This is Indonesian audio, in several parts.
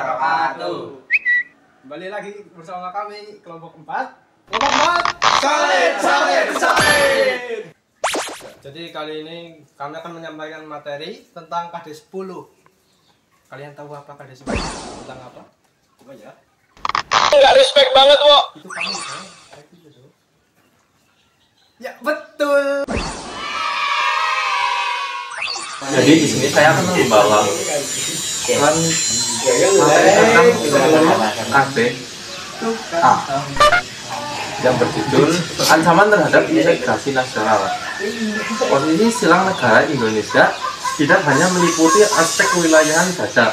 wabarakatuh. Kembali lagi bersama kami kelompok 4. Salin. Jadi kali ini kami akan menyampaikan materi tentang KD 10. Kalian tahu apa KD 10? Tentang apa? Coba ya. Enggak respect banget, Wok. Itu kamu kan? Ya, betul. Jadi di sini saya akan membawa materi tentang KD A yang berjudul Ancaman Terhadap Integrasi Nasional. Posisi silang negara Indonesia tidak hanya meliputi aspek kewilayahan saja,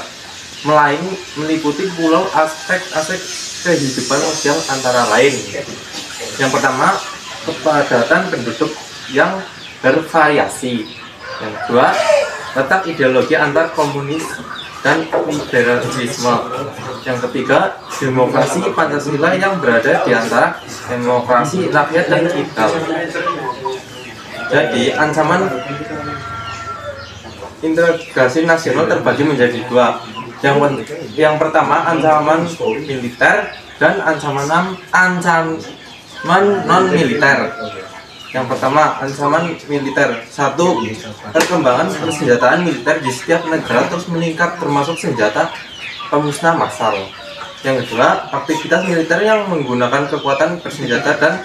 melainkan meliputi pulau aspek-aspek kehidupan sosial antara lain. Yang pertama, kepadatan penduduk yang bervariasi. Yang kedua, letak ideologi antar komunis dan liberalisme. Yang ketiga, demokrasi Pancasila yang berada di antara demokrasi rakyat dan liberal. Jadi, ancaman integrasi nasional terbagi menjadi dua. Yang pertama, ancaman militer dan ancaman non militer. Yang pertama, ancaman militer. 1. Perkembangan persenjataan militer di setiap negara terus meningkat, termasuk senjata pemusnah massal. Yang kedua, aktivitas militer yang menggunakan kekuatan bersenjata dan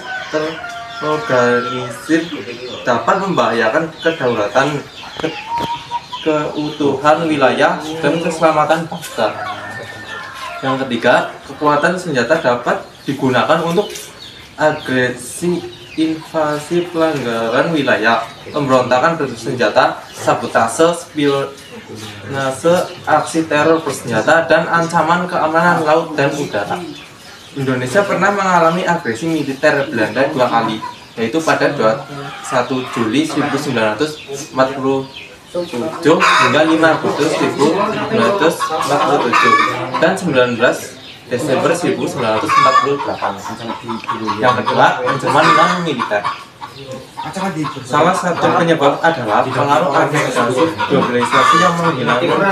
terorganisir dapat membahayakan kedaulatan, keutuhan wilayah, dan keselamatan bangsa. Yang ketiga, kekuatan senjata dapat digunakan untuk agresi, invasi, pelanggaran wilayah, pemberontakan bersenjata, sabotase, spionase, aksi teror bersenjata, dan ancaman keamanan laut dan udara. Indonesia pernah mengalami agresi militer Belanda 2 kali, yaitu pada 21 Juli 1947 hingga 5 Agustus 1947 dan 19 Desember 1948. Yang kedua, ancaman non-militer. Salah satu penyebab adalah pengaruh organisasi globalisasi yang menghilangkan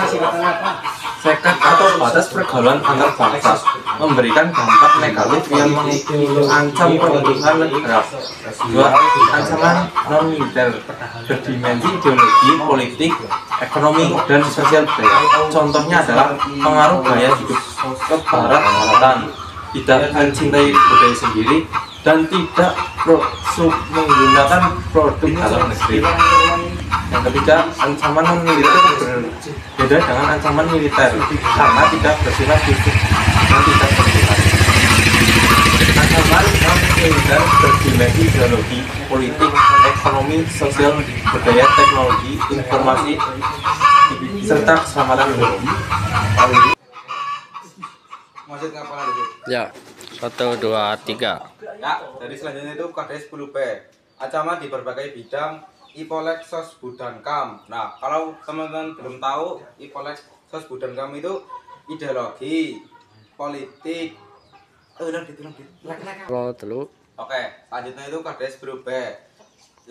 sekat atau batas pergaulan antar bangsa, memberikan dampak negatif yang mengancam keutuhan negara. Dua, ancaman non-militer berdimensi ideologi, politik, ekonomi, dan sosial budaya. Contohnya adalah pengaruh gaya hidup kebarat-baratan, tidak mencintai budaya sendiri, dan tidak menggunakan produk dalam negeri. Yang ketiga, ancaman non-militer berbeda dengan ancaman militer karena tidak bersifat fisik dan tidak bersifat. Ancaman non-militer berdimensi ideologi, politik, ekonomi, sosial, budaya, teknologi, informasi, serta keselamatan umum. Masih ngapa lagi? Ya, 1, 2, 3. Ya, jadi selanjutnya itu KD 10B. Ancaman di berbagai bidang Ipolek Sos Budankam. Nah, kalau teman-teman belum tahu, Ipolek Sos Budankam itu ideologi, politik. Oke, Selanjutnya itu KD 10B.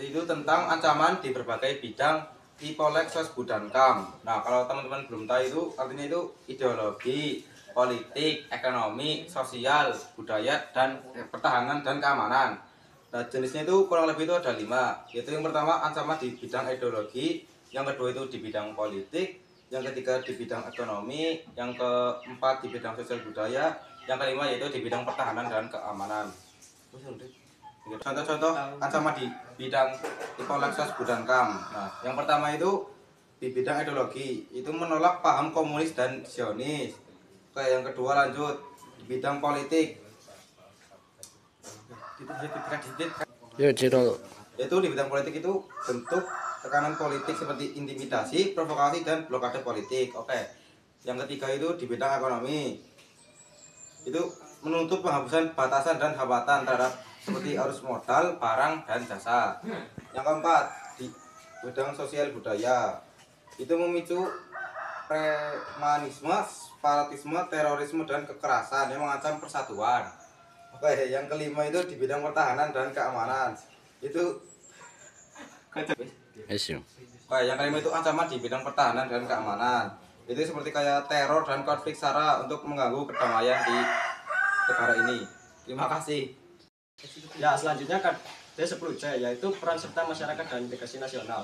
Itu tentang ancaman di berbagai bidang Ipolek Sos Budankam. Nah, kalau teman-teman belum tahu itu artinya itu ideologi, politik, ekonomi, sosial, budaya, dan pertahanan dan keamanan. Nah, jenisnya itu kurang lebih itu ada 5, yaitu yang pertama ancaman di bidang ideologi, yang kedua itu di bidang politik, yang ketiga di bidang ekonomi, yang keempat di bidang sosial budaya, yang kelima yaitu di bidang pertahanan dan keamanan. Contoh-contoh ancaman di bidang Ipolek Sos Budankam. Nah, yang pertama itu di bidang ideologi, itu menolak paham komunis dan Zionis. Oke, yang kedua lanjut di bidang politik. Yaitu di bidang politik itu bentuk tekanan politik seperti intimidasi, provokasi, dan blokade politik. Oke. Yang ketiga itu di bidang ekonomi. Itu menuntut penghapusan batasan dan hambatan terhadap seperti arus modal, barang, dan jasa. Yang keempat di bidang sosial budaya. Itu memicu premanisme, separatisme, terorisme, dan kekerasan yang mengancam persatuan. Oke, yang kelima itu di bidang pertahanan dan keamanan. Itu Oke, yang kelima itu ancaman di bidang pertahanan dan keamanan. Itu seperti kayak teror dan konflik SARA untuk mengganggu kedamaian di negara ini. Terima kasih. Ya, selanjutnya D10C, yaitu peran serta masyarakat dan integrasi nasional.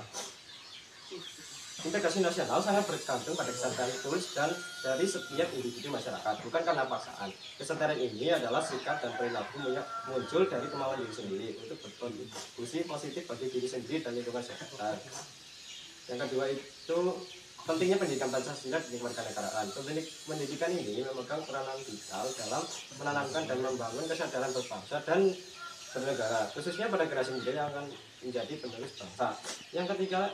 Integrasi nasional sangat bergantung pada kesadaran tulis dan dari setiap individu masyarakat, bukan karena paksaan. Kesadaran ini adalah sikap dan perilaku muncul dari kemauan diri sendiri untuk berkontribusi positif bagi diri sendiri dan lingkungan sekitar. Yang kedua itu pentingnya pendidikan Pancasila di kewarganegaraan. Pendidikan ini memegang peranan vital dalam menanamkan dan membangun kesadaran berbangsa dan bernegara, khususnya pada generasi muda yang akan menjadi penerus bangsa. Yang ketiga,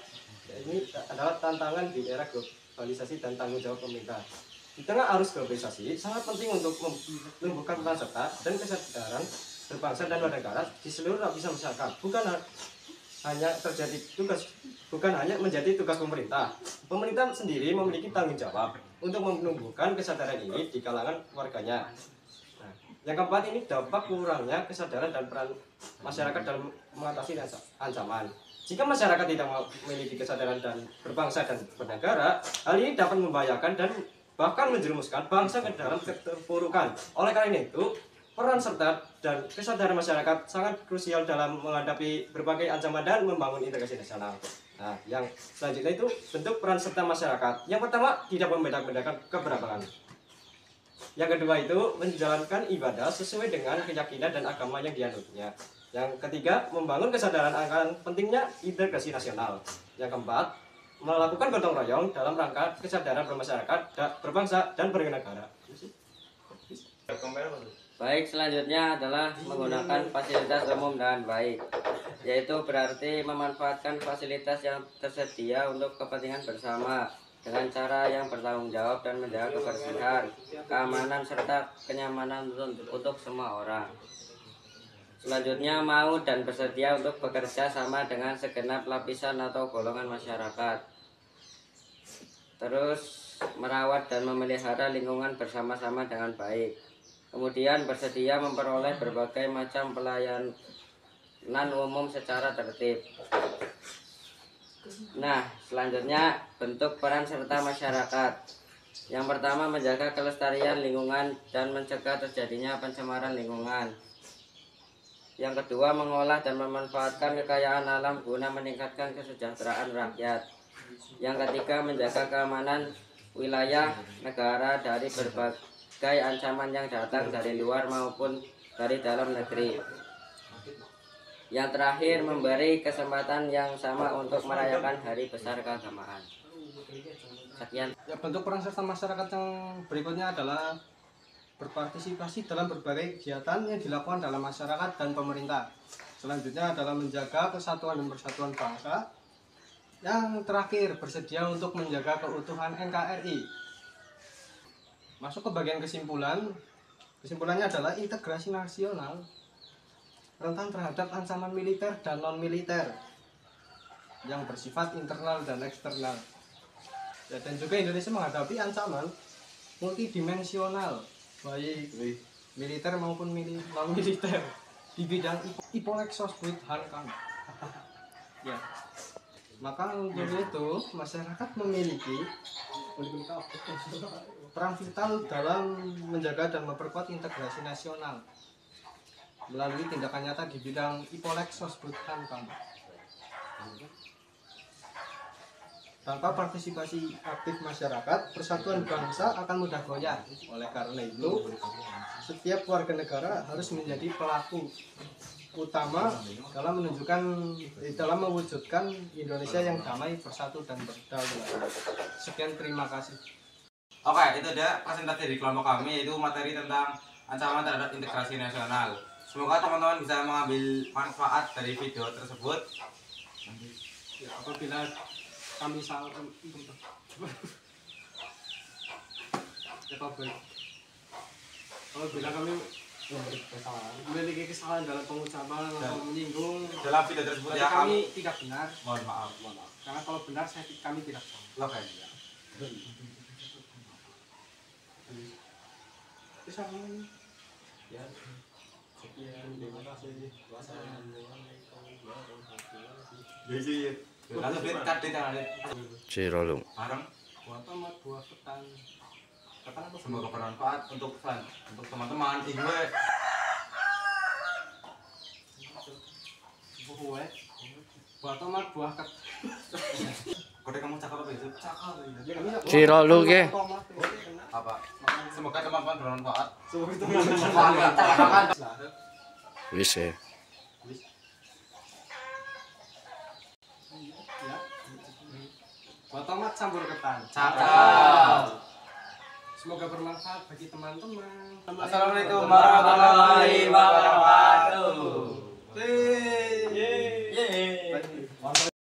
ini adalah tantangan di era globalisasi dan tanggung jawab pemerintah. Di tengah arus globalisasi, sangat penting untuk menumbuhkan peran serta dan kesadaran berbangsa dan bernegara di seluruh lapisan masyarakat. Bukan hanya menjadi tugas pemerintah. Pemerintah sendiri memiliki tanggung jawab untuk menumbuhkan kesadaran ini di kalangan warganya. Nah, yang keempat ini dampak kurangnya kesadaran dan peran masyarakat dalam mengatasi ancaman. Jika masyarakat tidak memiliki kesadaran dan berbangsa dan bernegara, hal ini dapat membahayakan dan bahkan menjerumuskan bangsa ke dalam keterpurukan. Oleh karena itu, peran serta dan kesadaran masyarakat sangat krusial dalam menghadapi berbagai ancaman dan membangun integrasi nasional. Nah, yang selanjutnya itu bentuk peran serta masyarakat. Yang pertama, tidak membedakan keberagaman. Yang kedua itu menjalankan ibadah sesuai dengan keyakinan dan agama yang dianutnya. Yang ketiga, membangun kesadaran akan pentingnya integrasi nasional. Yang keempat, melakukan gotong royong dalam rangka kesadaran bermasyarakat, berbangsa, dan bernegara. Baik, selanjutnya adalah menggunakan fasilitas umum dengan baik, yaitu berarti memanfaatkan fasilitas yang tersedia untuk kepentingan bersama dengan cara yang bertanggung jawab dan menjaga kebersihan, keamanan, serta kenyamanan untuk semua orang. Selanjutnya, mau dan bersedia untuk bekerja sama dengan segenap lapisan atau golongan masyarakat. Terus, merawat dan memelihara lingkungan bersama-sama dengan baik. Kemudian, bersedia memperoleh berbagai macam pelayanan umum secara tertib. Nah, selanjutnya, bentuk peran serta masyarakat. Yang pertama, menjaga kelestarian lingkungan dan mencegah terjadinya pencemaran lingkungan. Yang kedua, mengolah dan memanfaatkan kekayaan alam guna meningkatkan kesejahteraan rakyat. Yang ketiga, menjaga keamanan wilayah negara dari berbagai ancaman yang datang dari luar maupun dari dalam negeri. Yang terakhir, memberi kesempatan yang sama untuk merayakan hari besar keagamaan. Sekian. Ya, bentuk peran serta masyarakat yang berikutnya adalah berpartisipasi dalam berbagai kegiatan yang dilakukan dalam masyarakat dan pemerintah. Selanjutnya adalah menjaga kesatuan dan persatuan bangsa. Yang terakhir, bersedia untuk menjaga keutuhan NKRI. Masuk ke bagian kesimpulan. Kesimpulannya adalah integrasi nasional rentan terhadap ancaman militer dan non-militer yang bersifat internal dan eksternal. Ya, dan juga Indonesia menghadapi ancaman multidimensional, baik militer maupun non-militer di bidang Ipolexosbud Hankam. Ya, maka untuk itu masyarakat memiliki peran vital dalam menjaga dan memperkuat integrasi nasional melalui tindakan nyata di bidang Ipolexosbud Hankam. Tanpa partisipasi aktif masyarakat, persatuan bangsa akan mudah goyah. Oleh karena itu, setiap warga negara harus menjadi pelaku utama dalam mewujudkan Indonesia yang damai, bersatu, dan berdaulat. Sekian, terima kasih. Oke, itu dia presentasi dari kelompok kami, yaitu materi tentang ancaman terhadap integrasi nasional. Semoga teman-teman bisa mengambil manfaat dari video tersebut. Ya, apabila kami salah apabila kami memiliki kesalahan dalam pengucapan atau menyinggung dalam video tersebut ya kami tidak benar, mohon maaf. Karena kalau benar kami tidak salah. Oke. Ya. Sekian, terima kasih. Wassalamualaikum warahmatullahi wabarakatuh. Lalu fit cut di tangan. Cirolum. Bareng. Buah tomat, buah ketan. Ketan apa? Semoga bermanfaat untuk teman-teman. Gue Buah tomat, buah ketan. kode kamu cakap apa itu? Cakap ya. Ciro lu ke? Apa? Semoga teman-teman bermanfaat. Semoga teman-teman. Wis ya. Buah tomat campur ketan. Cakap. Semoga bermanfaat bagi teman-teman. Assalamualaikum warahmatullahi wabarakatuh. Yeay.